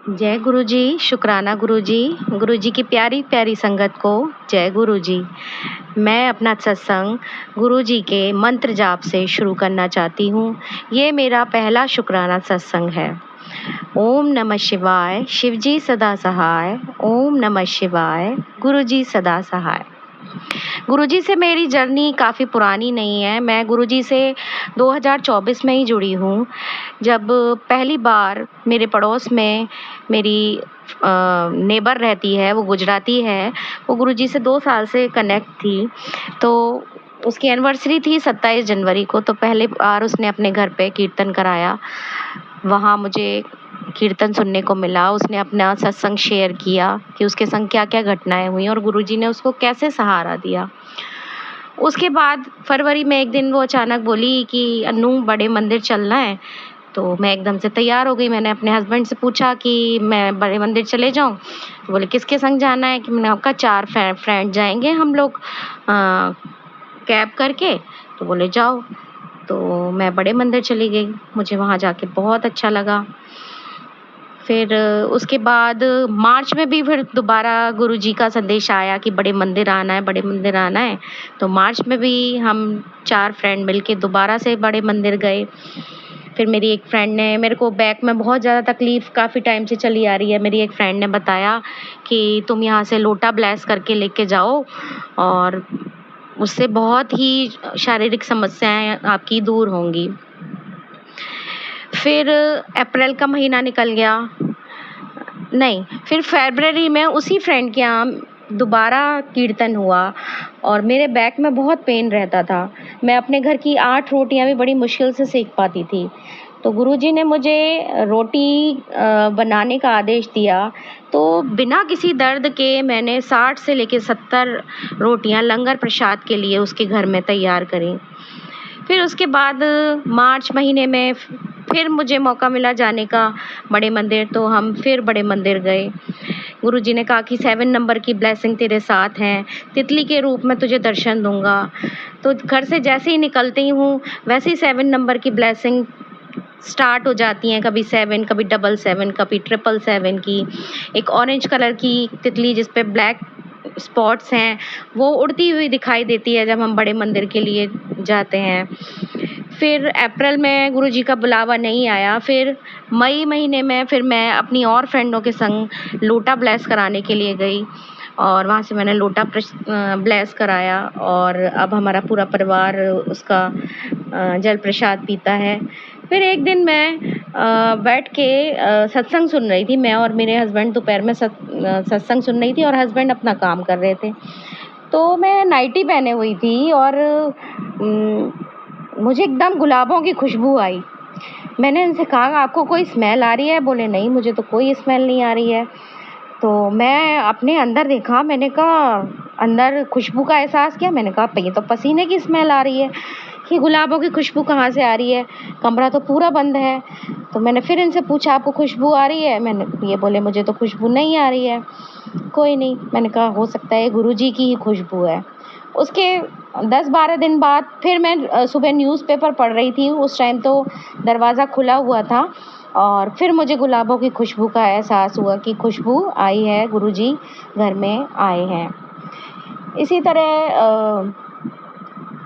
जय गुरु जी, शुक्राना गुरु जी। गुरु जी की प्यारी-प्यारी संगत को जय गुरु जी। मैं अपना सत्संग गुरु जी के मंत्र जाप से शुरू करना चाहती हूँ। ये मेरा पहला शुक्राना सत्संग है। ओम नमः शिवाय, शिव जी सदा सहाय। ओम नमः शिवाय, गुरु जी सदा सहाय। गुरुजी से मेरी जर्नी काफ़ी पुरानी नहीं है। मैं गुरुजी से 2024 में ही जुड़ी हूँ। जब पहली बार मेरे पड़ोस में मेरी नेबर रहती है, वो गुजराती है। वो गुरुजी से 2 साल से कनेक्ट थी। तो उसकी एनिवर्सरी थी 27 जनवरी को, तो पहली बार उसने अपने घर पे कीर्तन कराया। वहाँ मुझे कीर्तन सुनने को मिला। उसने अपना सत्संग शेयर किया कि उसके संग क्या-क्या घटनाएँ हुई और गुरुजी ने उसको कैसे सहारा दिया। उसके बाद फरवरी में एक दिन वो अचानक बोली कि अन्नू बड़े मंदिर चलना है। तो मैं एकदम से तैयार हो गई। मैंने अपने हस्बैंड से पूछा कि मैं बड़े मंदिर चले जाऊँ? तो बोले किसके संग जाना है? कि मैंने कहा 4 फ्रेंड जाएँगे हम लोग कैब करके। तो बोले जाओ। तो मैं बड़े मंदिर चली गई। मुझे वहाँ जाके बहुत अच्छा लगा। फिर उसके बाद मार्च में भी फिर दोबारा गुरुजी का संदेश आया कि बड़े मंदिर आना है, बड़े मंदिर आना है। तो मार्च में भी हम 4 फ्रेंड मिलके दोबारा से बड़े मंदिर गए। फिर मेरी एक फ्रेंड ने मेरे को बैक में बहुत ज़्यादा तकलीफ़ काफ़ी टाइम से चली आ रही है। मेरी एक फ्रेंड ने बताया कि तुम यहाँ से लोटा ब्लेस करके लेके जाओ और उससे बहुत ही शारीरिक समस्याएँ आपकी दूर होंगी। फिर अप्रैल का महीना निकल गया। नहीं, फिर फ़रवरी में उसी फ्रेंड के यहाँ दोबारा कीर्तन हुआ और मेरे बैक में बहुत पेन रहता था। मैं अपने घर की 8 रोटियाँ भी बड़ी मुश्किल से सेक पाती थी। तो गुरुजी ने मुझे रोटी बनाने का आदेश दिया, तो बिना किसी दर्द के मैंने 60 से लेके 70 रोटियाँ लंगर प्रसाद के लिए उसके घर में तैयार करी। फिर उसके बाद मार्च महीने में फिर मुझे मौका मिला जाने का बड़े मंदिर, तो हम फिर बड़े मंदिर गए। गुरुजी ने कहा कि 7 नंबर की ब्लेसिंग तेरे साथ हैं, तितली के रूप में तुझे दर्शन दूँगा। तो घर से जैसे ही निकलती हूँ, वैसे ही 7 नंबर की ब्लेसिंग स्टार्ट हो जाती हैं, कभी 7, कभी 777, कभी 777 की। एक ऑरेंज कलर की तितली जिस पे ब्लैक स्पॉट्स हैं, वो उड़ती हुई दिखाई देती है जब हम बड़े मंदिर के लिए जाते हैं। फिर अप्रैल में गुरुजी का बुलावा नहीं आया। फिर मई महीने में फिर मैं अपनी और फ्रेंडों के संग लोटा ब्लेस कराने के लिए गई और वहाँ से मैंने लोटा ब्लेस कराया और अब हमारा पूरा परिवार उसका जल प्रसाद पीता है। फिर एक दिन मैं बैठ के सत्संग सुन रही थी। मैं और मेरे हस्बैंड दोपहर में सत्संग सुन रही थी और हस्बैंड अपना काम कर रहे थे। तो मैं नाइटी पहने हुई थी और मुझे एकदम गुलाबों की खुशबू आई। मैंने उनसे कहा आपको कोई स्मेल आ रही है? बोले नहीं मुझे तो कोई स्मेल नहीं आ रही है। तो मैं अपने अंदर देखा, मैंने कहा अंदर खुशबू का एहसास किया। मैंने कहा ये तो पसीने की स्मेल आ रही है, कि गुलाबों की खुशबू कहाँ से आ रही है? कमरा तो पूरा बंद है। तो मैंने फिर इनसे पूछा आपको खुशबू आ रही है? ये बोले मुझे तो खुशबू नहीं आ रही है। कोई नहीं, मैंने कहा हो सकता है गुरुजी की ही खुशबू है। उसके 10-12 दिन बाद फिर मैं सुबह न्यूज़पेपर पढ़ रही थी। उस टाइम तो दरवाज़ा खुला हुआ था और फिर मुझे गुलाबों की खुशबू का एहसास हुआ कि खुशबू आई है, गुरुजी घर में आए हैं। इसी तरह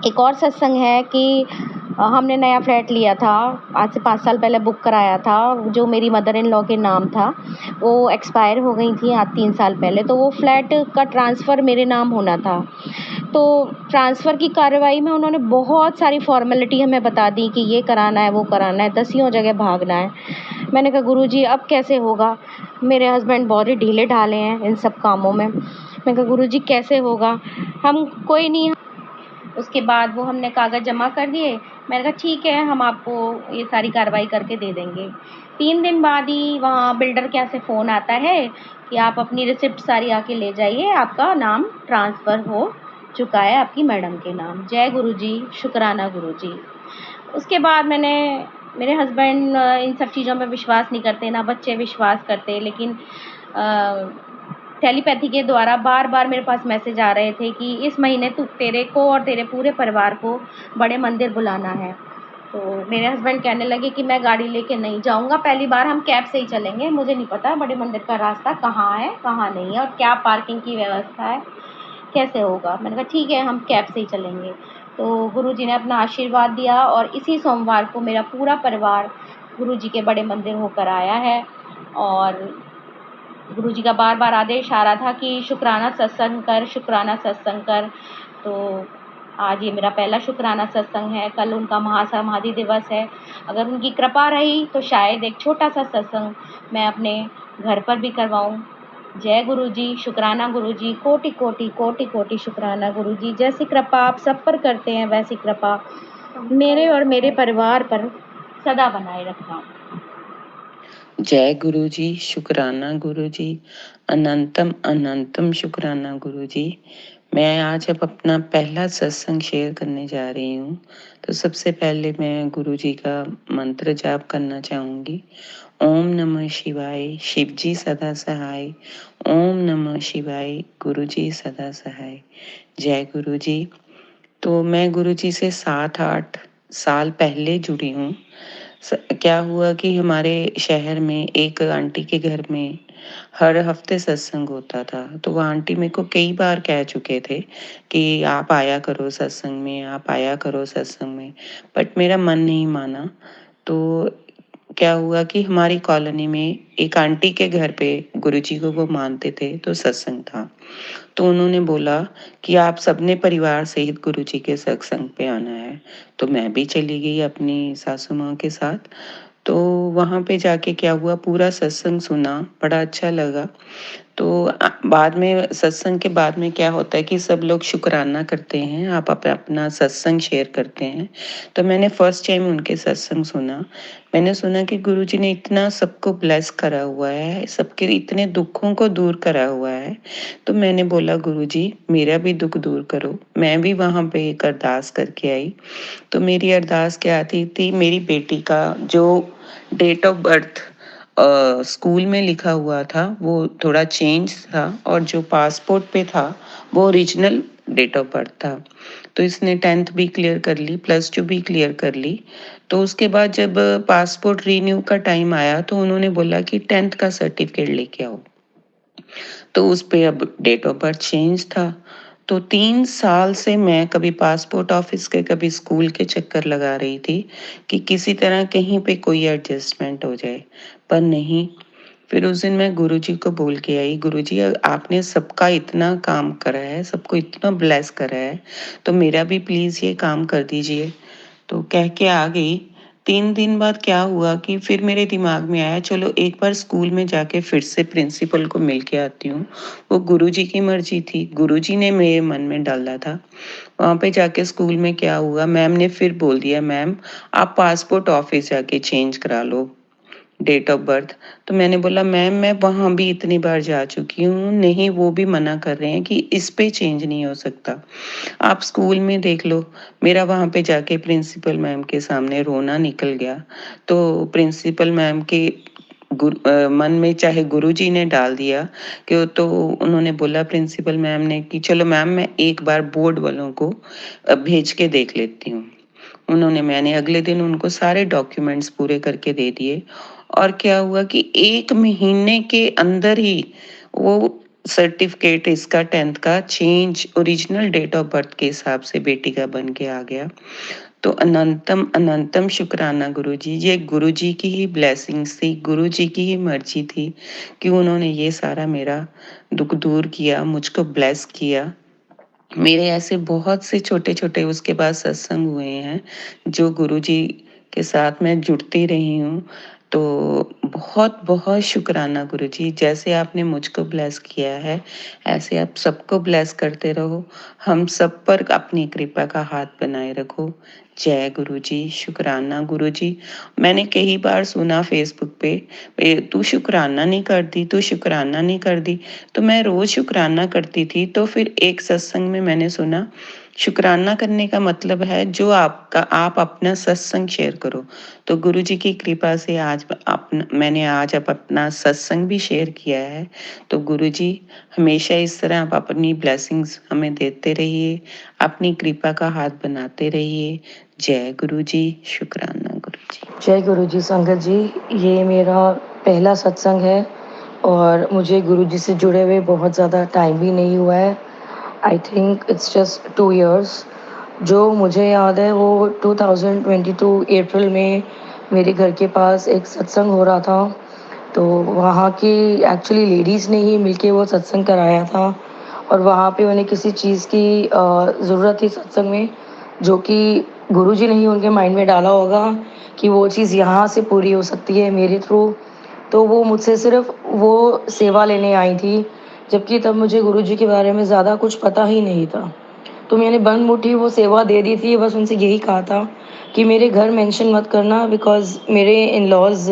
एक और सत्संग है कि हमने नया फ्लैट लिया था, आज से 5 साल पहले बुक कराया था, जो मेरी मदर इन लॉ के नाम था। वो एक्सपायर हो गई थी आज 3 साल पहले, तो वो फ्लैट का ट्रांसफ़र मेरे नाम होना था। तो ट्रांसफ़र की कार्रवाई में उन्होंने बहुत सारी फ़ॉर्मेलिटी हमें बता दी कि ये कराना है, वो कराना है, दसियों जगह भागना है। मैंने कहा गुरुजी अब कैसे होगा? मेरे हस्बैंड बहुत ही ढीले-ढाले हैं इन सब कामों में। मैंने कहा गुरुजी कैसे होगा? हम कोई नहीं। उसके बाद वो हमने कागज़ जमा कर दिए। मैंने कहा ठीक है, हम आपको ये सारी कार्रवाई करके दे देंगे। 3 दिन बाद ही वहाँ बिल्डर के यहाँ से फ़ोन आता है कि आप अपनी रिसिप्ट सारी आके ले जाइए, आपका नाम ट्रांसफ़र हो चुका है आपकी मैडम के नाम। जय गुरुजी, शुक्राना गुरुजी। उसके बाद मेरे हस्बैंड इन सब चीज़ों में विश्वास नहीं करते, ना बच्चे विश्वास करते, लेकिन टेलीपैथी के द्वारा बार-बार मेरे पास मैसेज आ रहे थे कि इस महीने तेरे को और तेरे पूरे परिवार को बड़े मंदिर बुलाना है। तो मेरे हस्बैंड कहने लगे कि मैं गाड़ी लेके नहीं जाऊँगा, पहली बार हम कैब से ही चलेंगे, मुझे नहीं पता बड़े मंदिर का रास्ता कहाँ है, कहाँ नहीं है और क्या पार्किंग की व्यवस्था है, कैसे होगा। मैंने कहा ठीक है, हम कैब से ही चलेंगे। तो गुरुजी ने अपना आशीर्वाद दिया और इसी सोमवार को मेरा पूरा परिवार गुरुजी के बड़े मंदिर होकर आया है। और गुरुजी का बार-बार आदेश आ रहा था कि शुक्राना सत्संग कर, शुक्राना सत्संग कर। तो आज ये मेरा पहला शुक्राना सत्संग है, कल उनका महासमाधि दिवस है। अगर उनकी कृपा रही तो शायद एक छोटा-सा सत्संग मैं अपने घर पर भी करवाऊँ। जय गुरुजी, शुक्राना गुरुजी, कोटि-कोटि, कोटि-कोटि शुक्राना गुरुजी। जैसी कृपा आप सब पर करते हैं, वैसी कृपा मेरे और मेरे परिवार पर सदा बनाए रखना। जय गुरु जी, शुक्राना गुरु जी, अनंतम अनंतम शुक्राना गुरु जी। मैं आज अब अपना पहला सत्संग शेयर करने जा रही हूँ। तो सबसे पहले मैं गुरु जी का मंत्र जाप करना चाहूँगी। ओम नमः शिवाय, शिव जी सदा सहाय। ओम नमः शिवाय, गुरु जी सदा सहाय। जय गुरु जी। तो मैं गुरु जी से 7-8 साल पहले जुड़ी हूँ। क्या हुआ कि हमारे शहर में एक आंटी के घर में हर हफ्ते सत्संग होता था। तो वो आंटी मेरे को कई बार कह चुके थे कि आप आया करो सत्संग में, आप आया करो सत्संग में, बट मेरा मन नहीं माना। तो क्या हुआ कि हमारी कॉलोनी में एक आंटी के घर पे गुरुजी को वो मानते थे, तो सत्संग था। तो उन्होंने बोला कि आप सबने परिवार सहित गुरुजी के सत्संग पे आना है। तो मैं भी चली गई अपनी सासू माँ के साथ। तो वहाँ पे जाके क्या हुआ, पूरा सत्संग सुना, बड़ा अच्छा लगा। तो बाद में सत्संग के बाद में क्या होता है कि सब लोग शुक्राना करते हैं, आप अपना सत्संग शेयर करते हैं। तो मैंने फर्स्ट टाइम उनके सत्संग सुना। मैंने सुना कि गुरुजी ने इतना सबको ब्लेस करा हुआ है, सबके इतने दुखों को दूर करा हुआ है। तो मैंने बोला गुरुजी मेरा भी दुख दूर करो। मैं भी वहाँ पे एक अरदास करके आई। तो मेरी अरदास क्या थी, मेरी बेटी का जो डेट ऑफ बर्थ स्कूल में लिखा हुआ था वो थोड़ा चेंज था, और जो पासपोर्ट पे था वो ओरिजिनल डेट ऑफ बर्थ था। तो इसने 10th भी क्लियर कर ली, +2 भी क्लियर कर ली। तो उसके बाद जब पासपोर्ट रीन्यू का टाइम आया तो उन्होंने बोला कि 10th का सर्टिफिकेट लेके आओ। तो उस पे अब डेट ऑफ बर्थ चेंज था। तो 3 साल से मैं कभी पासपोर्ट ऑफिस के कभी स्कूल के चक्कर लगा रही थी कि किसी तरह कहीं पे कोई एडजस्टमेंट हो जाए, पर नहीं। फिर उस दिन मैं गुरुजी को बोल के आई, गुरुजी आपने सबका इतना काम करा है, सबको इतना ब्लेस करा है, तो मेरा भी प्लीज़ ये काम कर दीजिए। तो कह के आ गई। 3 दिन बाद क्या हुआ कि फिर मेरे दिमाग में आया, चलो एक बार स्कूल में जाके फिर से प्रिंसिपल को मिल के आती हूँ। वो गुरुजी की मर्जी थी, गुरुजी ने मेरे मन में डाला था। वहाँ पे जाके स्कूल में क्या हुआ, मैम ने फिर बोल दिया, मैम आप पासपोर्ट ऑफिस जाके चेंज करा लो डेट ऑफ बर्थ। तो मैंने बोला मैम मैं वहाँ भी इतनी बार जा चुकी हूँ, नहीं वो भी मना कर रहे हैं कि इस पे चेंज नहीं हो सकता, आप स्कूल में देख लो। मेरा वहाँ पे जाके प्रिंसिपल मैम के सामने रोना निकल गया। तो प्रिंसिपल मैम के मन में चाहे गुरुजी ने डाल दिया कि, तो उन्होंने बोला प्रिंसिपल मैम ने कि चलो मैम मैं एक बार बोर्ड वालों को भेज के देख लेती हूँ। मैंने अगले दिन उनको सारे डॉक्यूमेंट्स पूरे करके दे दिए। और क्या हुआ कि 1 महीने के अंदर ही वो सर्टिफिकेट इसका 10th का change original date of birth के हिसाब से बेटी का बन के आ गया। तो अनंतम अनंतम शुक्राना गुरुजी, ये गुरुजी की ही ब्लेसिंग्स थी, गुरुजी की ही मर्जी थी कि उन्होंने ये सारा मेरा दुख दूर किया, मुझको ब्लेस किया। मेरे ऐसे बहुत से छोटे-छोटे उसके बाद सत्संग हुए हैं, जो गुरुजी के साथ मैं जुड़ती रही हूँ। तो बहुत-बहुत शुक्राना गुरुजी, जैसे आपने मुझको ब्लेस किया है, ऐसे आप सबको ब्लेस करते रहो। हम सब पर अपनी कृपा का हाथ बनाए रखो। जय गुरुजी, शुक्राना गुरुजी। मैंने कई बार सुना फेसबुक पे, तू शुक्राना नहीं करती, तू शुक्राना नहीं करती। तो मैं रोज़ शुक्राना करती थी। तो फिर एक सत्संग में मैंने सुना, शुक्राना करने का मतलब है जो आप अपना सत्संग शेयर करो। तो गुरुजी की कृपा से मैंने आज अपना सत्संग भी शेयर किया है। तो गुरुजी हमेशा इस तरह आप अपनी ब्लेसिंग्स हमें देते रहिए, अपनी कृपा का हाथ बनाते रहिए। जय गुरु जी, शुक्राना गुरु जी। जय गुरु जी संगत जी। ये मेरा पहला सत्संग है और मुझे गुरु जी से जुड़े हुए बहुत ज़्यादा टाइम भी नहीं हुआ है। I think it's just 2 years. जो मुझे याद है वो 2022 अप्रैल में मेरे घर के पास एक सत्संग हो रहा था। तो वहाँ की एक्चुअली लेडीज़ ने ही मिलके वो सत्संग कराया था और वहाँ पे उन्हें किसी चीज़ की ज़रूरत थी सत्संग में, जो कि गुरुजी ने ही उनके माइंड में डाला होगा कि वो चीज़ यहाँ से पूरी हो सकती है मेरे थ्रू। तो वो मुझसे सिर्फ़ वो सेवा लेने आई थी, जबकि तब मुझे गुरुजी के बारे में ज़्यादा कुछ पता ही नहीं था। तो मैंने बंद-मुट्ठी वो सेवा दे दी थी, बस उनसे यही कहा था कि मेरे घर मेंशन मत करना बिकॉज़ मेरे इन-लॉज़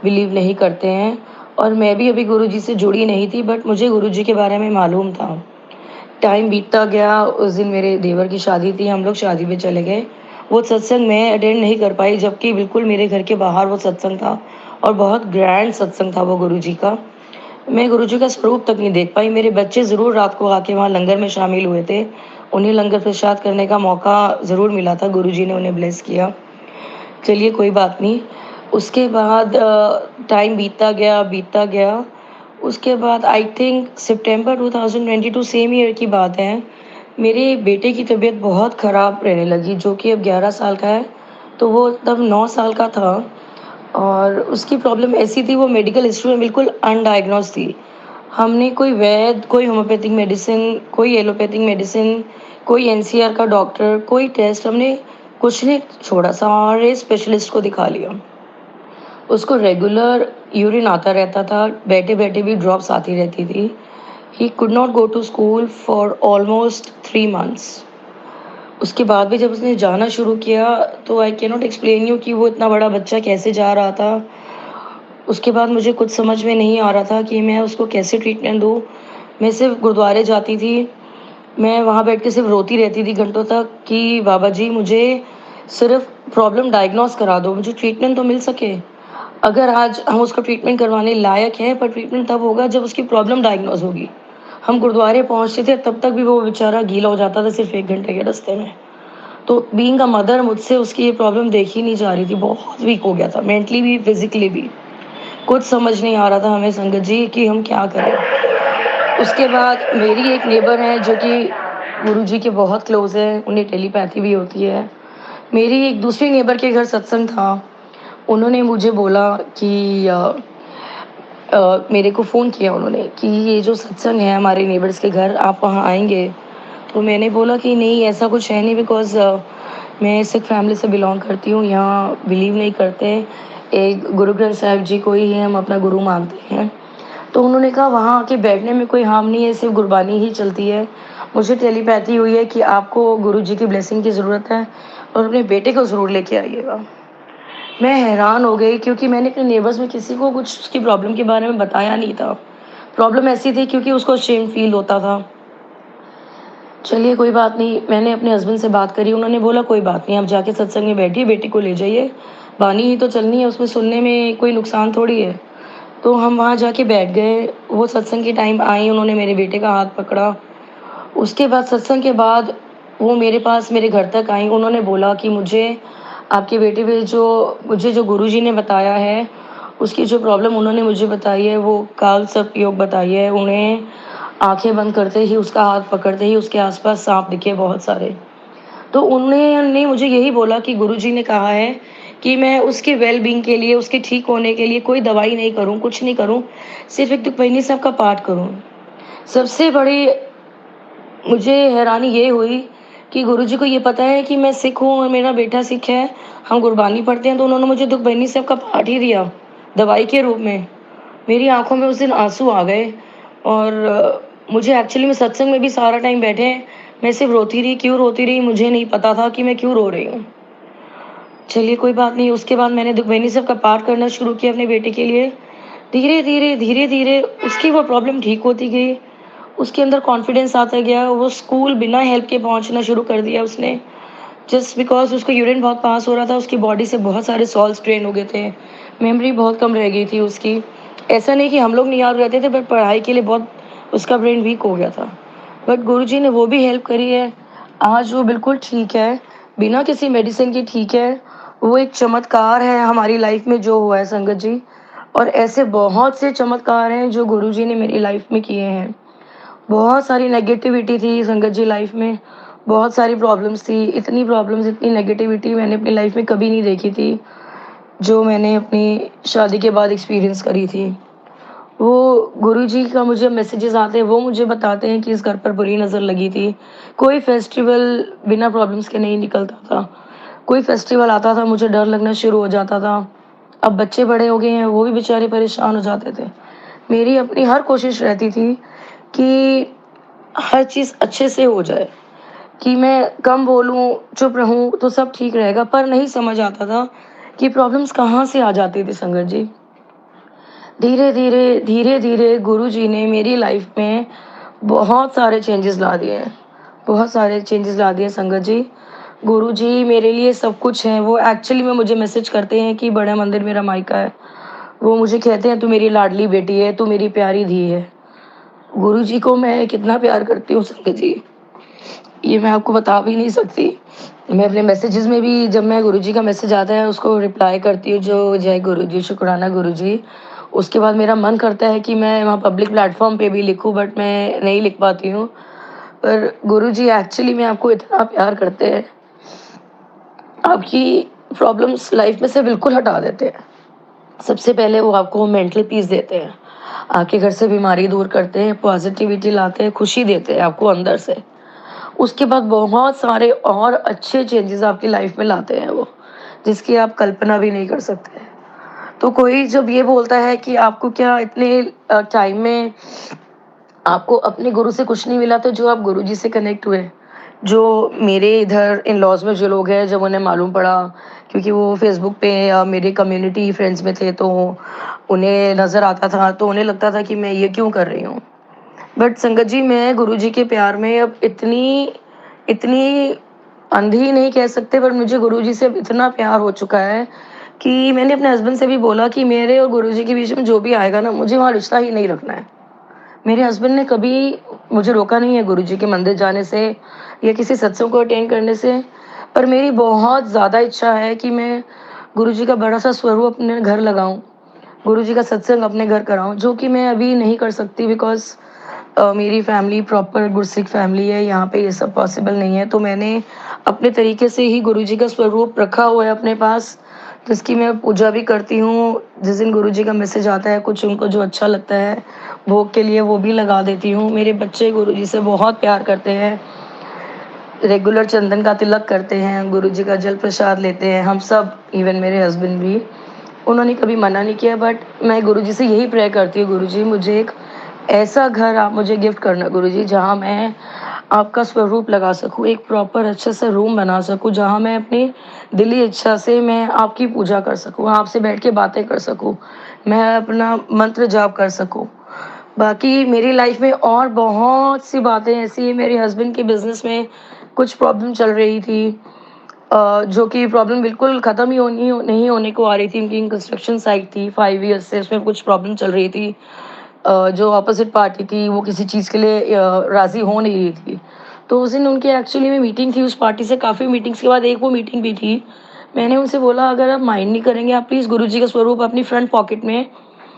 बिलीव नहीं करते हैं और मैं भी अभी गुरुजी से जुड़ी नहीं थी, बट मुझे गुरुजी के बारे में मालूम था। टाइम बीतता गया, उस दिन मेरे देवर की शादी थी, हम लोग शादी में चले गए। वो सत्संग मैं अटेंड नहीं कर पाई, जबकि बिल्कुल मेरे घर के बाहर वो सत्संग था और बहुत ग्रैंड सत्संग था वो गुरुजी का। मैं गुरुजी का स्वरूप तक नहीं देख पाई। मेरे बच्चे ज़रूर रात को आके वहाँ लंगर में शामिल हुए थे। उन्हें लंगर प्रसाद करने का मौका ज़रूर मिला था, गुरुजी ने उन्हें ब्लेस किया। चलिए कोई बात नहीं। उसके बाद टाइम बीतता गया। उसके बाद I think September 2022 same year की बात है। मेरे बेटे की तबीयत बहुत ख़राब रहने लगी, जो कि अब 11 साल का है, तो वो तब 9 साल का था और उसकी प्रॉब्लम ऐसी थी, वो मेडिकल हिस्ट्री में बिल्कुल अनडायग्नोज़ थी। हमने कोई वैद्य, कोई होम्योपैथिक मेडिसिन, कोई एलोपैथिक मेडिसिन, कोई एनसीआर का डॉक्टर, कोई टेस्ट हमने कुछ नहीं छोड़ा, सारे स्पेशलिस्ट को दिखा लिया। उसको रेगुलर यूरिन आता रहता था, बैठे-बैठे भी ड्रॉप्स आती रहती थी। He could not go to school for almost 3 months. उसके बाद भी जब उसने जाना शुरू किया, तो I can not explain you कि वो इतना बड़ा बच्चा कैसे जा रहा था। उसके बाद मुझे कुछ समझ में नहीं आ रहा था कि मैं उसको कैसे ट्रीटमेंट दूँ। मैं सिर्फ़ गुरुद्वारे जाती थी, मैं वहाँ बैठ के सिर्फ़ रोती रहती थी घंटों तक कि बाबा जी मुझे सिर्फ़ प्रॉब्लम डायग्नोज़ करा दो, मुझे ट्रीटमेंट तो मिल सके। अगर आज हम उसका ट्रीटमेंट करवाने लायक हैं, पर ट्रीटमेंट तब होगा जब उसकी प्रॉब्लम डायग्नोज़ होगी। हम गुरुद्वारे पहुँचते थे, तब तक भी वो बेचारा गीला हो जाता था सिर्फ़ 1 घंटे के रास्ते में। तो बीइंग अ मदर मुझसे उसकी ये प्रॉब्लम देखी नहीं जा रही थी, बहुत वीक हो गया था, मेंटली भी, फिज़िकली भी। कुछ समझ नहीं आ रहा था हमें संगत जी कि हम क्या करें। उसके बाद मेरी एक नेबर हैं जो कि गुरुजी के बहुत क्लोज़ हैं, उन्हें टेलीपैथी भी होती है। मेरी एक दूसरी नेबर के घर सत्संग था, उन्होंने मुझे बोला कि मेरे को फ़ोन किया उन्होंने कि ये जो सत्संग है हमारे नेबर्स के घर, आप वहाँ आएँगे? तो मैंने बोला कि नहीं ऐसा कुछ है नहीं बिकॉज़ मैं सिख फैमिली से बिलॉन्ग करती हूँ, यहाँ बिलीव नहीं करते। एक गुरु ग्रंथ साहिब जी को ही हम अपना गुरु मानते हैं। तो उन्होंने कहा वहाँ आके बैठने में कोई हार्म नहीं है, सिर्फ़ गुरबानी ही चलती है। मुझे टेलीपैथी हुई है कि आपको गुरुजी की ब्लेसिंग की ज़रूरत है और अपने बेटे को ज़रूर लेके आइएगा। मैं हैरान हो गई क्योंकि मैंने अपने नेबर्स में किसी को कुछ उसकी प्रॉब्लम के बारे में बताया नहीं था। प्रॉब्लम ऐसी थी क्योंकि उसको शेम फ़ील होता था। चलिए कोई बात नहीं, मैंने अपने हस्बैंड से बात करी, उन्होंने बोला कोई बात नहीं, आप जाके सत्संग में बैठिए, बेटी को ले जाइए, वाणी ही तो चलनी है, उसमें सुनने में कोई नुकसान थोड़ी है। तो हम वहाँ जाके बैठ गए, वो सत्संग के टाइम आई, उन्होंने मेरे बेटे का हाथ पकड़ा। उसके बाद सत्संग के बाद वो मेरे पास मेरे घर तक आईं, उन्होंने बोला कि मुझे आपके बेटे पे जो गुरुजी ने बताया है, उसकी जो प्रॉब्लम उन्होंने मुझे बताई है, वो काल सर्प योग बताई है। उन्हें आँखें बंद करते ही, उसका हाथ पकड़ते ही उसके आस-पास साँप दिखे बहुत सारे। तो उन्होंने मुझे यही बोला कि गुरुजी ने कहा है कि मैं उसके वेल बीइंग के लिए, उसके ठीक होने के लिए कोई दवाई नहीं करूँ, कुछ नहीं करूँ, सिर्फ़ एक दुखभंजनी साहब का पाठ करूँ। सबसे बड़ी मुझे हैरानी ये हुई कि गुरुजी को ये पता है कि मैं सिख हूँ और मेरा बेटा सिख है, हम गुरबानी पढ़ते हैं, तो उन्होंने मुझे दुखभंजनी साहब का पाठ ही दिया, दवाई के रूप में। मेरी आँखों में उस दिन आँसू आ गए और मुझे एक्चुअली में सत्संग में भी सारा टाइम बैठे मैं सिर्फ़ रोती रही, क्यों रोती रही मुझे नहीं पता था कि मैं क्यों रो रही हूँ। चलिए कोई बात नहीं, उसके बाद मैंने दुखभंजनी साहब का पाठ करना शुरू किया अपने बेटे के लिए। धीरे-धीरे, धीरे-धीरे उसकी वो प्रॉब्लम ठीक होती गई। उसके अंदर कॉन्फिडेंस आता गया, वो स्कूल बिना हेल्प के पहुँचना शुरू कर दिया उसने। जस्ट बिकॉज़ उसका यूरिन बहुत पास हो रहा था, उसकी बॉडी से बहुत सारे सॉल्ट्स ड्रेन हो गए थे। मेमोरी बहुत कम रह गई थी उसकी। ऐसा नहीं कि हम लोग नहीं याद रहते थे, बट पढ़ाई के लिए बहुत उसका ब्रेन वीक हो गया था। बट गुरुजी ने वो भी हेल्प करी है। आज वो बिल्कुल ठीक है। बिना किसी मेडिसिन के ठीक है। वो एक चमत्कार है हमारी लाइफ में जो हुआ है संगत जी। और ऐसे बहुत से चमत्कार हैं जो गुरुजी ने मेरी लाइफ में किए हैं। बहुत सारी नेगेटिविटी थी संगत जी लाइफ में, बहुत सारी प्रॉब्लम्स थी। इतनी प्रॉब्लम्स, इतनी नेगेटिविटी मैंने अपनी लाइफ में कभी नहीं देखी थी, जो मैंने अपनी शादी के बाद एक्सपीरियंस करी थी। वो गुरुजी का मुझे मैसेजेस आते हैं, वो मुझे बताते हैं कि इस घर पर बुरी नज़र लगी थी। कोई फेस्टिवल बिना प्रॉब्लम्स के नहीं निकलता था। कोई फेस्टिवल आता था, मुझे डर लगना शुरू हो जाता था। अब बच्चे बड़े हो गए हैं, वो भी बेचारे परेशान हो जाते थे। मेरी अपनी हर कोशिश रहती थी कि हर चीज़ अच्छे से हो जाए, कि मैं कम बोलूँ, चुप रहूँ तो सब ठीक रहेगा, पर नहीं समझ आता था कि प्रॉब्लम्स कहाँ से आ जाती थी संगत जी। धीरे-धीरे गुरुजी ने मेरी लाइफ में बहुत सारे चेंजेस ला दिए हैं। बहुत सारे चेंजेस ला दिए संगत जी। गुरुजी मेरे लिए सब कुछ हैं। वो एक्चुअली में मुझे मैसेज करते हैं कि बड़ा मंदिर मेरा मायका है। वो मुझे कहते हैं तू मेरी लाडली बेटी है, तू मेरी प्यारी धी है। गुरुजी को मैं कितना प्यार करती हूँ संगत जी, ये मैं आपको बता भी नहीं सकती। मैं अपने मैसेजेस में भी जब मैं गुरुजी का मैसेज आता है उसको रिप्लाई करती हूँ, जो जय गुरुजी, शुक्राना गुरुजी। उसके बाद मेरा मन करता है कि मैं वहाँ पब्लिक प्लेटफ़ॉर्म पे भी लिखूँ, बट मैं नहीं लिख पाती हूँ। पर गुरुजी एक्चुअली में आपको इतना प्यार करते हैं, आपकी प्रॉब्लम्स लाइफ में से बिल्कुल हटा देते हैं। सबसे पहले वो आपको मेंटल पीस देते हैं, आपके घर से बीमारी दूर करते हैं, पॉजिटिविटी लाते हैं, खुशी देते हैं आपको अंदर से। उसके बाद बहुत सारे और अच्छे चेंजेस आपकी लाइफ में लाते हैं वो, जिसकी आप कल्पना भी नहीं कर सकते। तो कोई जब ये बोलता है कि आपको क्या इतने टाइम में आपको अपने गुरु से कुछ नहीं मिला, तो जो आप गुरुजी से कनेक्ट हुए, जो मेरे इधर इन-लॉज़ में जो लोग हैं, जब उन्हें मालूम पड़ा, क्योंकि वो फ़ेसबुक पे मेरे कम्युनिटी फ्रेंड्स में थे, तो उन्हें नज़र आता था, तो उन्हें लगता था कि मैं ये क्यों कर रही हूँ। बट संगत जी, मैं गुरुजी के प्यार में अब इतनी इतनी अंधी नहीं कह सकते, पर मुझे गुरुजी से अब इतना प्यार हो चुका है कि मैंने अपने हस्बैंड से भी बोला कि मेरे और गुरुजी के बीच में जो भी आएगा ना, मुझे वहाँ रिश्ता ही नहीं रखना है। मेरे हस्बैंड ने कभी मुझे रोका नहीं है गुरुजी के मंदिर जाने से या किसी सत्संग को अटेंड करने से, पर मेरी बहुत ज़्यादा इच्छा है कि मैं गुरुजी का बड़ा-सा स्वरूप अपने घर लगाऊँ, गुरुजी का सत्संग अपने घर कराऊँ, जो कि मैं अभी नहीं कर सकती, बिकॉज़ मेरी फैमिली प्रॉपर गुरसिख फैमिली है, यहाँ पे ये सब पॉसिबल नहीं है। तो मैंने अपने तरीके से ही गुरुजी का स्वरूप रखा हुआ है अपने पास, जिसकी मैं पूजा भी करती हूँ। जिस दिन गुरुजी का मैसेज आता है, कुछ उनको जो अच्छा लगता है भोग के लिए, वो भी लगा देती हूँ। मेरे बच्चे गुरुजी से बहुत प्यार करते हैं, रेगुलर चंदन का तिलक करते हैं, गुरुजी का जल प्रसाद लेते हैं, हम सब, इवन मेरे हस्बैंड भी। उन्होंने कभी मना नहीं किया, बट मैं गुरुजी से यही प्रे करती हूँ, गुरुजी मुझे एक ऐसा घर आप मुझे गिफ्ट करना गुरुजी, जहाँ मैं आपका स्वरूप लगा सकूँ, एक प्रॉपर अच्छा सा रूम बना सकूँ, जहाँ मैं अपनी दिली इच्छा से मैं आपकी पूजा कर सकूँ, आपसे बैठ के बातें कर सकूँ, मैं अपना मंत्र जाप कर सकूँ। बाकी मेरी लाइफ में और बहुत सी बातें ऐसी हैं, मेरे हस्बैंड के बिज़नेस में कुछ प्रॉब्लम चल रही थी, जो कि प्रॉब्लम बिल्कुल ख़त्म ही नहीं होने को आ रही थी। उनकी कंस्ट्रक्शन साइट थी 5 ईयर्स से, उसमें कुछ प्रॉब्लम चल रही थी। जो अपोज़िट पार्टी थी वो किसी चीज़ के लिए राज़ी हो नहीं रही थी। तो उस दिन उनकी एक्चुअली में मीटिंग थी, उस पार्टी से काफ़ी मीटिंग्स के बाद एक वो मीटिंग भी थी। मैंने उनसे बोला, अगर आप माइंड नहीं करेंगे, आप प्लीज़ गुरुजी का स्वरूप अपनी फ्रंट पॉकेट में,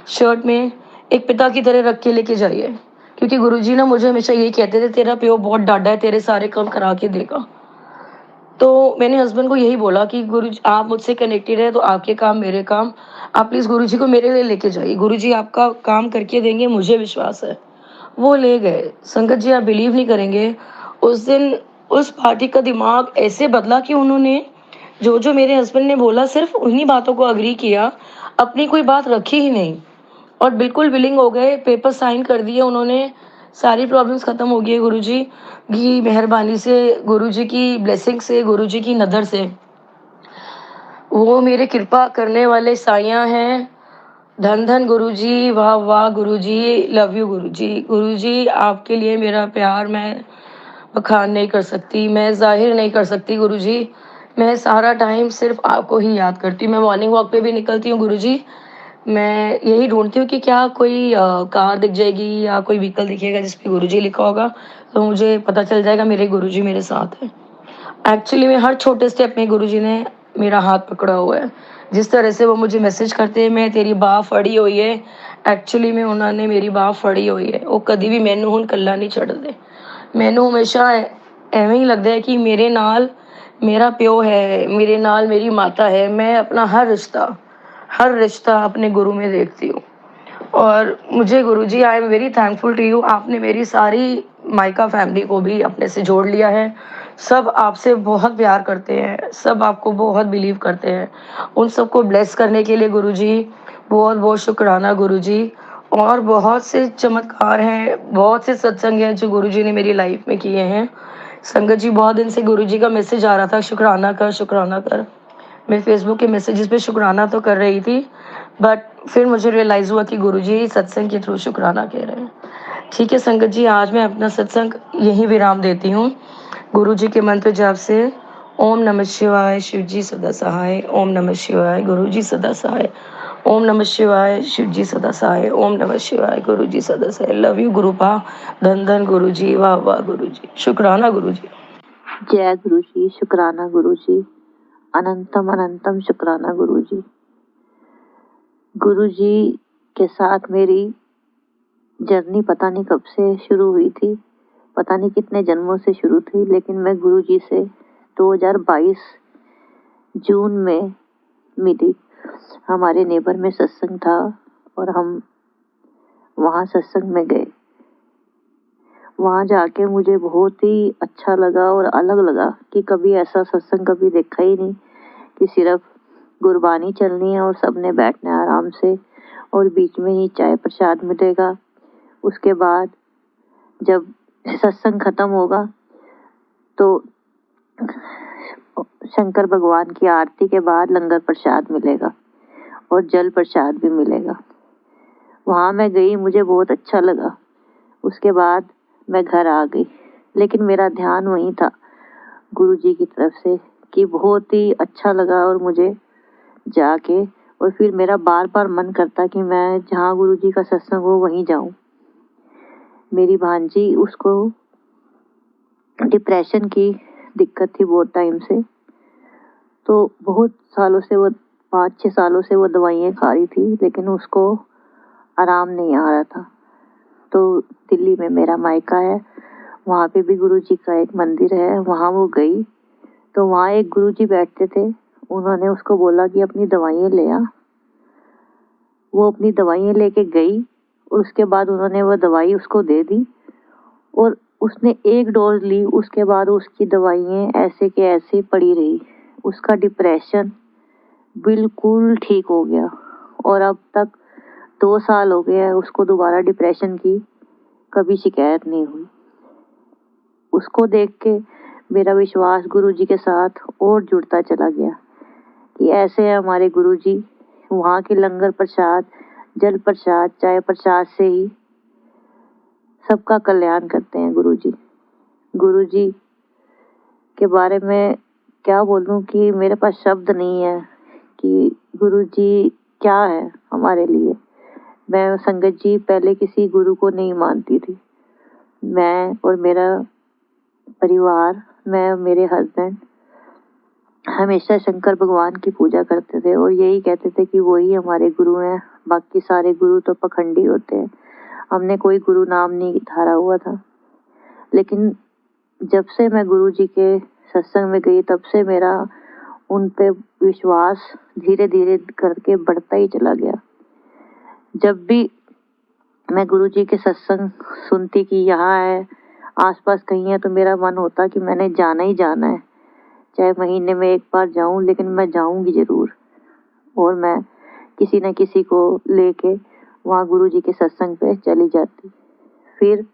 शर्ट में एक पिता की तरह रख के लेके जाइए। क्योंकि गुरुजी ना मुझे हमेशा यही कहते थे, तेरा प्यो बहुत डाढ़ा है, तेरे सारे काम करा के देगा। तो मैंने हस्बैंड को यही बोला कि गुरुजी आप मुझसे कनेक्टेड है, तो आपके काम मेरे काम, आप प्लीज़ गुरुजी को मेरे लिए लेके जाइए, गुरुजी आपका काम करके देंगे, मुझे विश्वास है। वो ले गए। संगत जी, आप बिलीव नहीं करेंगे, उस दिन उस पार्टी का दिमाग ऐसे बदला कि उन्होंने जो मेरे हस्बैंड ने बोला सिर्फ़ उन्हीं बातों को एग्री किया, अपनी कोई बात रखी ही नहीं और बिल्कुल विलिंग हो गए, पेपर साइन कर दिए उन्होंने, सारी प्रॉब्लम्स ख़त्म हो गई है गुरुजी की मेहरबानी से, गुरुजी की ब्लेसिंग से, गुरुजी की नज़र से। वो मेरे कृपा करने वाले साईं हैं। धन धन गुरुजी, वाह वाह गुरुजी, लव यू गुरुजी। गुरुजी, आपके लिए मेरा प्यार मैं बखान नहीं कर सकती, मैं ज़ाहिर नहीं कर सकती गुरुजी। मैं सारा टाइम सिर्फ़ आपको ही याद करती हूँ। मैं मॉर्निंग वॉक पे भी निकलती हूँ गुरुजी, मैं यही ढूँढती हूँ कि क्या कोई कार दिख जाएगी या कोई व्हीकल दिखेगा जिस पे गुरुजी लिखा होगा, तो मुझे पता चल जाएगा मेरे गुरुजी मेरे साथ हैं। एक्चुअली में हर छोटे स्टेप में गुरुजी ने मेरा हाथ पकड़ा हुआ है। जिस तरह से वो मुझे मैसेज करते हैं, मैं तेरी बाह फड़ी हुई है, एक्चुअली में उन्होंने मेरी बाह फड़ी हुई है। ਉਹ ਕਦੀ ਵੀ ਮੈਨੂੰ ਹੁਣ ਇਕੱਲਾ ਨਹੀਂ ਛੱਡਦੇ। ਮੈਨੂੰ ਹਮੇਸ਼ਾ ਐਵੇਂ ਹੀ ਲੱਗਦਾ ਹੈ ਕਿ ਮੇਰੇ ਨਾਲ मेरा प्यो है, मेरे नाल मेरी माता है। मैं अपना हर रिश्ता अपने गुरु में देखती हूँ। और मुझे Guruji, I am very thankful to you. आपने मेरी सारी मायका फैमिली को भी अपने से जोड़ लिया है। सब आपसे बहुत प्यार करते हैं, सब आपको बहुत बिलीव करते हैं। उन सबको ब्लेस करने के लिए गुरुजी बहुत बहुत शुक्राना गुरुजी। और बहुत से चमत्कार हैं, बहुत से सत्संग हैं जो गुरुजी ने मेरी लाइफ में किए हैं। संगत जी, बहुत दिन से गुरुजी का मैसेज आ रहा था, शुक्राना कर, शुक्राना कर। मैं फेसबुक के मैसेजेस पे शुक्राना तो कर रही थी, बट फिर मुझे रियलाइज़ हुआ कि गुरुजी सत्संग के थ्रू शुक्राना कह रहे हैं। ठीक है संगत जी, आज मैं अपना सत्संग यहीं विराम देती हूँ। गुरुजी के मंत्र जाप से ओम नमः शिवाय, शिव जी सदा सहाय। ओम नमः शिवाय, गुरुजी सदा सहाय। ओम नमः शिवाय, शिव जी सदा सहाय। ओम नमः शिवाय, गुरुजी सदा सहाय। Love you गुरुपा। धन धन गुरुजी, वाह वाह गुरुजी, शुक्राना गुरुजी। जय गुरु जी, शुक्राना गुरु जी, अनंतम अनंतम शुक्राना गुरु जी। गुरु जी के साथ मेरी जर्नी पता नहीं कब से शुरू हुई थी, पता नहीं कितने जन्मों से शुरू थी, लेकिन मैं गुरु जी से 2022 जून में मिली। हमारे नेबर में सत्संग था और हम वहाँ सत्संग में गए। वहाँ जाके मुझे बहुत ही अच्छा लगा और अलग लगा कि कभी ऐसा सत्संग कभी देखा ही नहीं कि सिर्फ गुरबानी चलनी है और सबने बैठना है आराम से और बीच में ही चाय प्रसाद मिलेगा। उसके बाद जब सत्संग खत्म होगा तो शंकर भगवान की आरती के बाद लंगर प्रसाद मिलेगा और जल प्रसाद भी मिलेगा। वहाँ मैं गई, मुझे बहुत अच्छा लगा। उसके बाद मैं घर आ गई, लेकिन मेरा ध्यान वहीं था गुरु जी की तरफ से कि बहुत ही अच्छा लगा और मुझे जाके, और फिर मेरा बार बार मन करता कि मैं जहाँ गुरु जी का सत्संग हो वहीं जाऊं। मेरी भांजी, उसको डिप्रेशन की दिक्कत थी बहुत टाइम से, तो बहुत सालों से वो 5-6 सालों से वो दवाइयाँ खा रही थी, लेकिन उसको आराम नहीं आ रहा था। तो दिल्ली में मेरा मायका है, वहाँ पे भी गुरु जी का एक मंदिर है, वहाँ वो गई तो वहाँ एक गुरु जी बैठते थे। उन्होंने उसको बोला कि अपनी दवाइयाँ ले आ। वो अपनी दवाइयाँ लेके गई और उसके बाद उन्होंने वो दवाई उसको दे दी और उसने एक डोज ली। उसके बाद उसकी दवाइयाँ ऐसे के ऐसे पड़ी रही। उसका डिप्रेशन बिल्कुल ठीक हो गया और अब तक 2 साल हो गए हैं उसको दोबारा डिप्रेशन की कभी शिकायत नहीं हुई। उसको देख के मेरा विश्वास गुरु जी के साथ और जुड़ता चला गया कि ऐसे है हमारे गुरु जी। वहाँ के लंगर प्रसाद, जल प्रसाद, चाय प्रसाद से ही सबका कल्याण करते हैं गुरु जी। गुरु जी के बारे में क्या बोलूं कि मेरे पास शब्द नहीं है कि गुरु जी क्या है हमारे लिए। मैं संगत जी पहले किसी गुरु को नहीं मानती थी। मैं और मेरा परिवार, मैं और मेरे हस्बैंड हमेशा शंकर भगवान की पूजा करते थे और यही कहते थे कि वही हमारे गुरु हैं, बाकी सारे गुरु तो पखंडी होते हैं। हमने कोई गुरु नाम नहीं धारा हुआ था। लेकिन जब से मैं गुरु जी के सत्संग में गई तब से मेरा उन पे विश्वास धीरे धीरे करके बढ़ता ही चला गया। जब भी मैं गुरु जी के सत्संग सुनती कि यहाँ है, आसपास कहीं है, तो मेरा मन होता कि मैंने जाना ही जाना है, चाहे महीने में एक बार जाऊं, लेकिन मैं जाऊंगी जरूर। और मैं किसी न किसी को लेके वहाँ गुरु जी के सत्संग पे चली जाती। फिर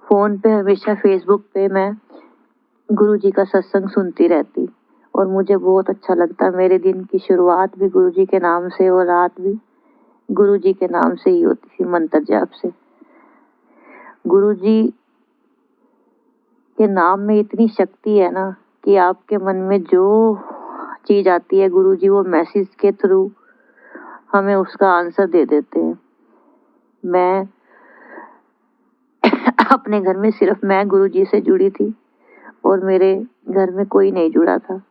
फोन पे हमेशा फेसबुक पे मैं गुरु जी का सत्संग सुनती रहती और मुझे बहुत अच्छा लगता। मेरे दिन की शुरुआत भी गुरु जी के नाम से और रात भी गुरु जी के नाम से ही होती थी, मंत्र जाप से। गुरु जी के नाम में इतनी शक्ति है ना कि आपके मन में जो चीज आती है गुरु जी वो मैसेज के थ्रू हमें उसका आंसर दे देते हैं। मैं अपने घर में सिर्फ मैं गुरु जी से जुड़ी थी और मेरे घर में कोई नहीं जुड़ा था।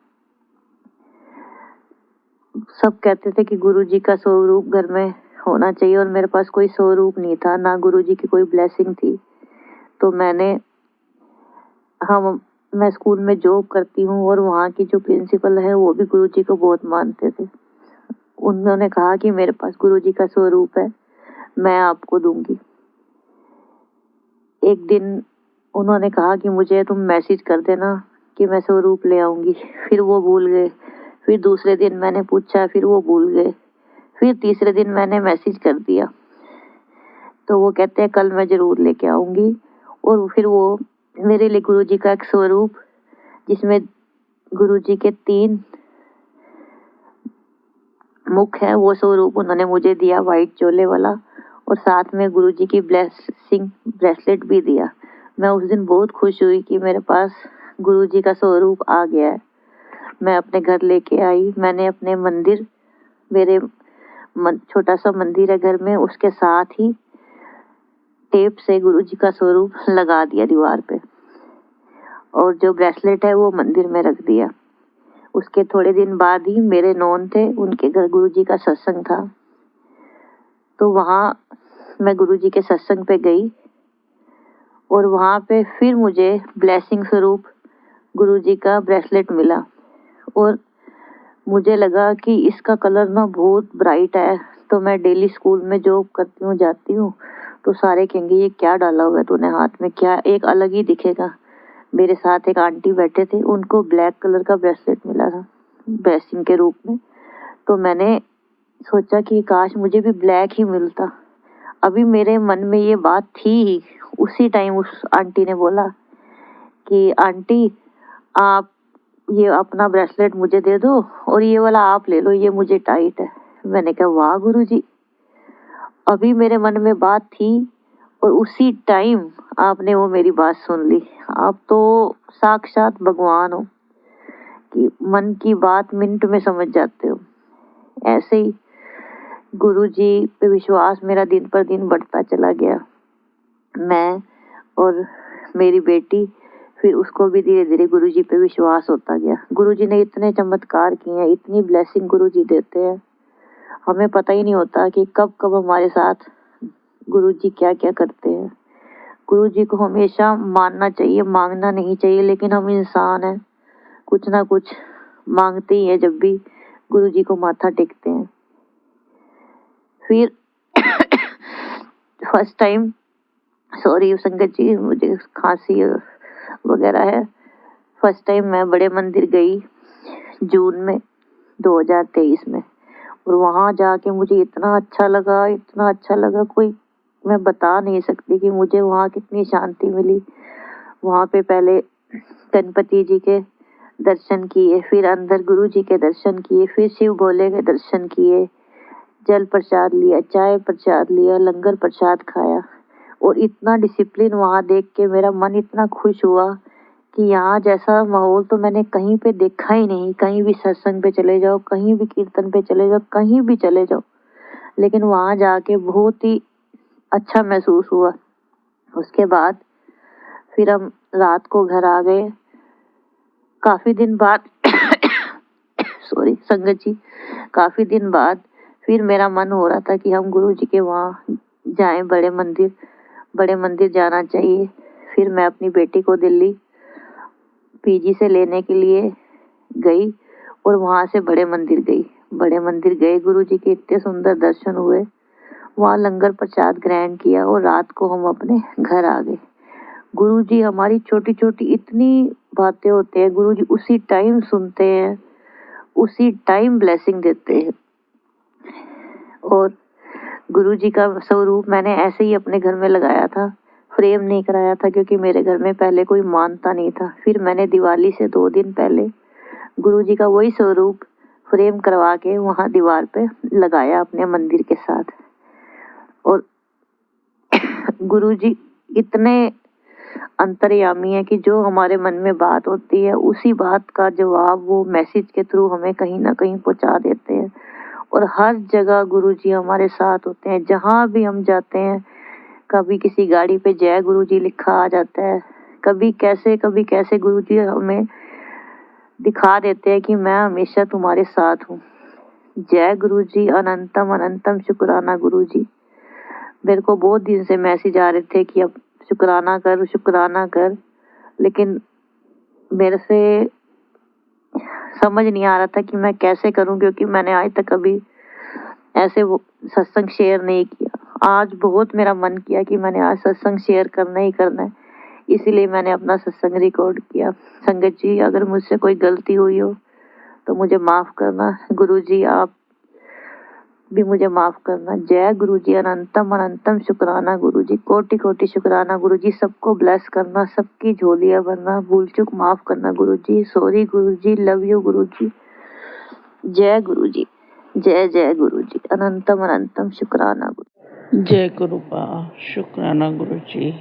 सब कहते थे कि गुरुजी का स्वरूप घर में होना चाहिए और मेरे पास कोई स्वरूप नहीं था, ना गुरुजी की कोई ब्लेसिंग थी। तो मैं स्कूल में जॉब करती हूँ और वहाँ की जो प्रिंसिपल है वो भी गुरुजी को बहुत मानते थे। उन्होंने कहा कि मेरे पास गुरुजी का स्वरूप है, मैं आपको दूंगी। एक दिन उन्होंने कहा कि मुझे तुम मैसेज कर देना कि मैं स्वरूप ले आऊंगी। फिर वो भूल गए। फिर दूसरे दिन मैंने पूछा, फिर वो भूल गए। फिर तीसरे दिन मैंने मैसेज कर दिया तो वो कहते हैं कल मैं जरूर लेके आऊंगी। और फिर वो मेरे लिए गुरुजी का एक स्वरूप, जिसमें गुरुजी के 3 मुख है, वो स्वरूप उन्होंने मुझे दिया, व्हाइट चोले वाला, और साथ में गुरुजी की ब्लेसिंग ब्रेसलेट भी दिया। मैं उस दिन बहुत खुश हुई कि मेरे पास गुरुजी का स्वरूप आ गया है। मैं अपने घर लेके आई। मैंने अपने मंदिर, मेरे छोटा सा मंदिर है घर में, उसके साथ ही टेप से गुरुजी का स्वरूप लगा दिया दीवार पे, और जो ब्रेसलेट है वो मंदिर में रख दिया। उसके थोड़े दिन बाद ही मेरे नॉन थे, उनके घर गुरुजी का सत्संग था। तो वहाँ मैं गुरुजी के सत्संग पे गई और वहाँ पे फिर मुझे ब्लेसिंग स्वरूप गुरुजी का ब्रेसलेट मिला। और मुझे लगा कि इसका कलर ना बहुत ब्राइट है। तो मैं डेली स्कूल में जॉब करती हूँ, जाती हूँ, तो सारे कहेंगे ये क्या डाला हुआ है तूने हाथ में, क्या एक अलग ही दिखेगा। मेरे साथ एक आंटी बैठे थे, उनको ब्लैक कलर का ब्रेसलेट मिला था ब्लेसिंग के रूप में। तो मैंने सोचा कि काश मुझे भी ब्लैक ही मिलता। अभी मेरे मन में ये बात थी ही। उसी टाइम उस आंटी ने बोला कि आंटी आप ये अपना ब्रेसलेट मुझे दे दो और ये वाला आप ले लो, ये मुझे टाइट है। मैंने कहा वाह गुरुजी, अभी मेरे मन में बात थी और उसी टाइम आपने वो मेरी बात सुन ली। आप तो साक्षात भगवान हो कि मन की बात मिनट में समझ जाते हो। ऐसे ही गुरुजी पे विश्वास मेरा दिन पर दिन बढ़ता चला गया। मैं और मेरी बेटी, फिर उसको भी धीरे धीरे गुरुजी पे विश्वास होता गया। गुरुजी ने इतने चमत्कार किए हैं, इतनी ब्लेसिंग गुरुजी देते हैं, हमें पता ही नहीं होता कि कब कब हमारे साथ गुरुजी क्या क्या करते हैं। गुरुजी को हमेशा मानना चाहिए, मांगना नहीं चाहिए, लेकिन हम इंसान हैं, कुछ ना कुछ मांगते ही हैं जब भी गुरुजी को माथा टेकते हैं। फिर फर्स्ट टाइम, सॉरी संगत जी, मुझे खांसी वगैरह है। फर्स्ट टाइम मैं बड़े मंदिर गई जून में 2023 में, और वहाँ जाके मुझे इतना अच्छा लगा, इतना अच्छा लगा, कोई मैं बता नहीं सकती कि मुझे वहाँ कितनी शांति मिली। वहाँ पे पहले गणपति जी के दर्शन किए, फिर अंदर गुरु जी के दर्शन किए, फिर शिव भोले के दर्शन किए, जल प्रसाद लिया, चाय प्रसाद लिया, लंगर प्रसाद खाया। और इतना डिसिप्लिन वहाँ देख के मेरा मन इतना खुश हुआ कि यहाँ जैसा माहौल तो मैंने कहीं पे देखा ही नहीं। कहीं भी सत्संग पे चले जाओ, कहीं भी कीर्तन पे चले जाओ, कहीं भी चले जाओ, लेकिन वहाँ जाके बहुत ही अच्छा महसूस हुआ। उसके बाद फिर हम रात को घर आ गए। काफी दिन बाद सॉरी संगत जी, काफी दिन बाद फिर मेरा मन हो रहा था कि हम गुरु जी के वहाँ जाएं, बड़े मंदिर जाना चाहिए। फिर मैं अपनी बेटी को दिल्ली पीजी से लेने के लिए गई और वहाँ से बड़े मंदिर गए। गुरु जी के इतने सुंदर दर्शन हुए, वहाँ लंगर प्रसाद ग्रहण किया और रात को हम अपने घर आ गए। गुरु जी हमारी छोटी छोटी इतनी बातें होते हैं, गुरु जी उसी टाइम सुनते हैं, उसी टाइम ब्लेसिंग देते हैं। और गुरु जी का स्वरूप मैंने ऐसे ही अपने घर में लगाया था, फ्रेम नहीं कराया था क्योंकि मेरे घर में पहले कोई मानता नहीं था। फिर मैंने दिवाली से 2 दिन पहले गुरु जी का वही स्वरूप फ्रेम करवा के वहाँ दीवार पे लगाया अपने मंदिर के साथ। और गुरु जी इतने अंतर्यामी है कि जो हमारे मन में बात होती है उसी बात का जवाब वो मैसेज के थ्रू हमें कहीं ना कहीं पहुंचा देते हैं। और हर जगह गुरुजी हमारे साथ होते हैं, जहाँ भी हम जाते हैं। कभी किसी गाड़ी पे जय गुरुजी लिखा आ जाता है, कभी कैसे गुरुजी हमें दिखा देते हैं कि मैं हमेशा तुम्हारे साथ हूँ। जय गुरुजी, अनंतम अनंतम शुक्राना गुरुजी। मेरे को बहुत दिन से मैसेज आ रहे थे कि अब शुक्राना कर, लेकिन मेरे से समझ नहीं आ रहा था कि मैं कैसे करूं, क्योंकि मैंने आज तक कभी ऐसे वो सत्संग शेयर नहीं किया। आज बहुत मेरा मन किया कि मैंने आज सत्संग शेयर करना ही करना है, इसीलिए मैंने अपना सत्संग रिकॉर्ड किया। संगत जी, अगर मुझसे कोई गलती हुई हो तो मुझे माफ करना। गुरुजी आप भी मुझे माफ करना। जय गुरुजी, अनंतम अनंतम शुक्राना गुरुजी, कोटि कोटि शुक्राना गुरुजी। सबको ब्लेस करना, सबकी झोलियां भरना, भूल चूक माफ करना गुरुजी। सॉरी गुरुजी, लव यू गुरुजी। जय गुरुजी, जय जय गुरुजी, अनंतम अनंतम शुक्राना गुरु। जय गुरुपा, शुक्राना गुरुजी,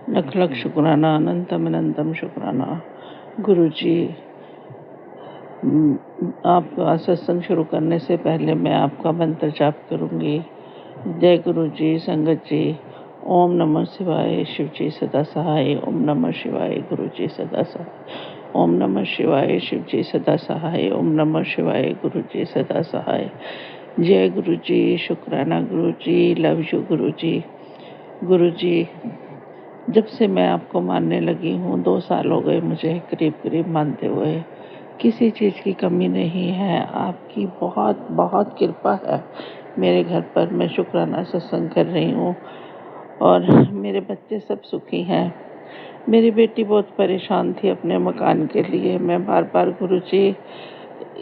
लख लख शुक्राना, अनंतम अनंतम शुक्राना गुरुजी। आपका सत्संग शुरू करने से पहले मैं आपका मंत्र जाप करूंगी। जय गुरुजी। संगत जी, ओम नमः शिवाय, शिव जी सदा सहाय। ओम नमः शिवाय, गुरुजी सदा सहाय। ओम नमः शिवाय, शिव जी सदा सहाय। ओम नमः शिवाय, गुरुजी सदा सहाय। जय गुरुजी, शुक्राना गुरुजी, लव यू गुरुजी। गुरुजी, जब से मैं आपको मानने लगी हूँ 2 साल हो गए मुझे करीब मानते हुए। किसी चीज़ की कमी नहीं है, आपकी बहुत बहुत कृपा है मेरे घर पर। मैं शुक्राना सत्संग कर रही हूँ और मेरे बच्चे सब सुखी हैं। मेरी बेटी बहुत परेशान थी अपने मकान के लिए। मैं बार बार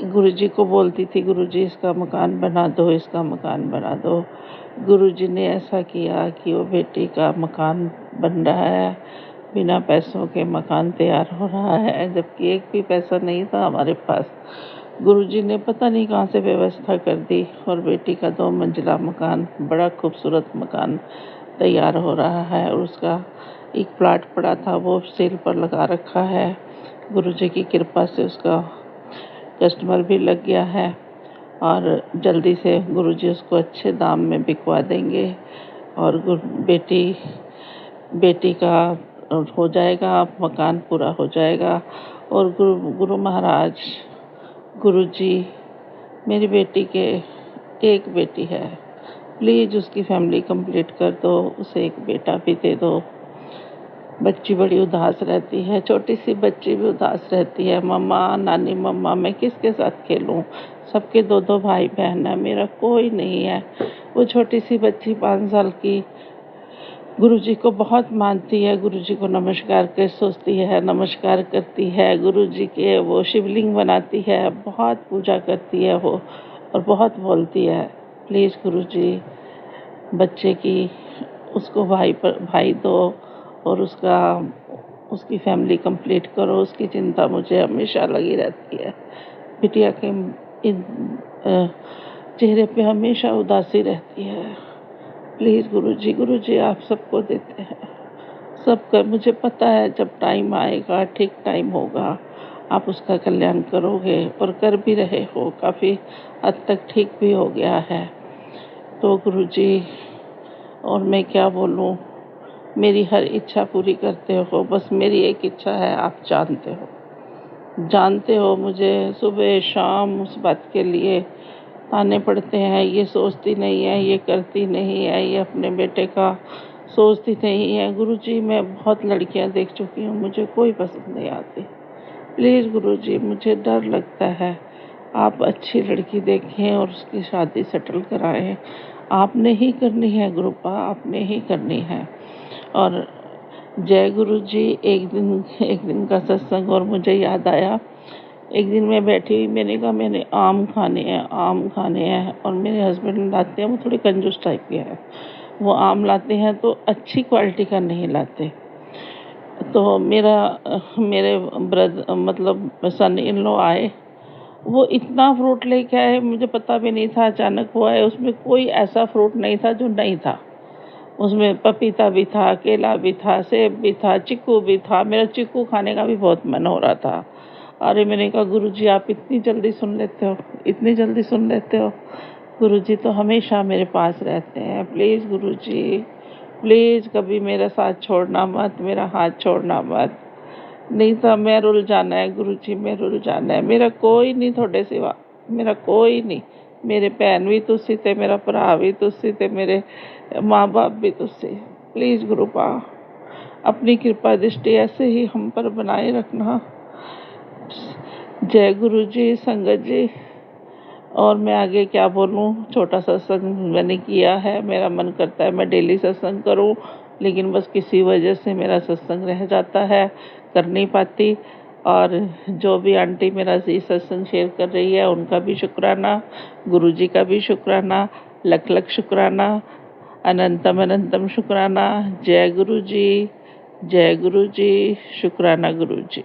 गुरुजी को बोलती थी, गुरुजी इसका मकान बना दो, इसका मकान बना दो। गुरुजी ने ऐसा किया कि वो बेटी का मकान बन रहा है, बिना पैसों के मकान तैयार हो रहा है, जबकि एक भी पैसा नहीं था हमारे पास। गुरुजी ने पता नहीं कहाँ से व्यवस्था कर दी और बेटी का 2 मंजिला मकान, बड़ा खूबसूरत मकान तैयार हो रहा है। और उसका एक प्लाट पड़ा था, वो सेल पर लगा रखा है। गुरुजी की कृपा से उसका कस्टमर भी लग गया है और जल्दी से गुरुजी उसको अच्छे दाम में बिकवा देंगे और बेटी का हो जाएगा, मकान पूरा हो जाएगा। और गुरु महाराज, गुरुजी, मेरी बेटी के एक बेटी है, प्लीज़ उसकी फैमिली कंप्लीट कर दो, उसे एक बेटा भी दे दो। बच्ची बड़ी उदास रहती है, छोटी सी बच्ची भी उदास रहती है। मम्मा, नानी मम्मा, मैं किसके साथ खेलूं? सबके 2-2 भाई बहन है, मेरा कोई नहीं है। वो छोटी सी बच्ची 5 साल की गुरुजी को बहुत मानती है, गुरुजी को नमस्कार कर सोचती है, नमस्कार करती है, गुरुजी के वो शिवलिंग बनाती है, बहुत पूजा करती है वो और बहुत बोलती है। प्लीज़ गुरुजी, बच्चे की उसको भाई दो और उसकी फैमिली कंप्लीट करो। उसकी चिंता मुझे हमेशा लगी रहती है। बिटिया के चेहरे पे हमेशा उदासी रहती है। प्लीज़ गुरुजी आप सबको देते हैं, सबका मुझे पता है जब टाइम आएगा, ठीक टाइम होगा, आप उसका कल्याण करोगे और कर भी रहे हो। काफ़ी हद तक ठीक भी हो गया है। तो गुरुजी, और मैं क्या बोलूँ, मेरी हर इच्छा पूरी करते हो। बस मेरी एक इच्छा है, आप जानते हो मुझे सुबह शाम उस बात के लिए ताने पड़ते हैं। ये सोचती नहीं है, ये करती नहीं है, ये अपने बेटे का सोचती नहीं है। गुरुजी, मैं बहुत लड़कियां देख चुकी हूँ, मुझे कोई पसंद नहीं आती। प्लीज़ गुरुजी, मुझे डर लगता है। आप अच्छी लड़की देखें और उसकी शादी सेटल कराएं। आपने ही करनी है गुरुपा, आपने ही करनी है। और जय गुरुजी। एक दिन का सत्संग और मुझे याद आया। एक दिन मैं बैठी हुई, मैंने कहा मैंने आम खाने हैं और मेरे हस्बैंड लाते हैं, वो थोड़े कंजूस टाइप के हैं। वो आम लाते हैं तो अच्छी क्वालिटी का नहीं लाते। तो मेरे मतलब सन इन लॉ आए, वो इतना फ्रूट लेके आए, मुझे पता भी नहीं था, अचानक हुआ है। उसमें कोई ऐसा फ्रूट नहीं था जो नहीं था। उसमें पपीता भी था, केला भी था, सेब भी था, चीकू भी था। मेरा चीकू खाने का भी बहुत मन हो रहा था। अरे मैंने कहा गुरुजी, आप इतनी जल्दी सुन लेते हो। गुरुजी तो हमेशा मेरे पास रहते हैं। प्लीज़ गुरुजी, प्लीज़ कभी मेरा साथ छोड़ना मत, मेरा हाथ छोड़ना मत, नहीं तो मैं रुल जाना है गुरु जी, मैं रुल जाना है। मेरा कोई नहीं थोड़े सिवा, मेरा कोई नहीं। मेरे भैन भी तुसी ते, मेरा भरा भी तुसी ते, मेरे माँ बाप भी तुसी। प्लीज़ गुरु पा अपनी कृपा दृष्टि ऐसे ही हम पर बनाए रखना। जय गुरु जी, संगत जी। और मैं आगे क्या बोलूं, छोटा सत्संग मैंने किया है, मेरा मन करता है मैं डेली सत्संग करूं, लेकिन बस किसी वजह से मेरा सत्संग रह जाता है, कर नहीं पाती। और जो भी आंटी मेरा ये सत्संग शेयर कर रही है उनका भी शुक्राना, गुरु जी का भी शुक्राना, लख लख शुक्राना, अनंतम अनंतम शुक्राना। जय गुरु जी, जय गुरु जी, शुक्राना गुरु जी।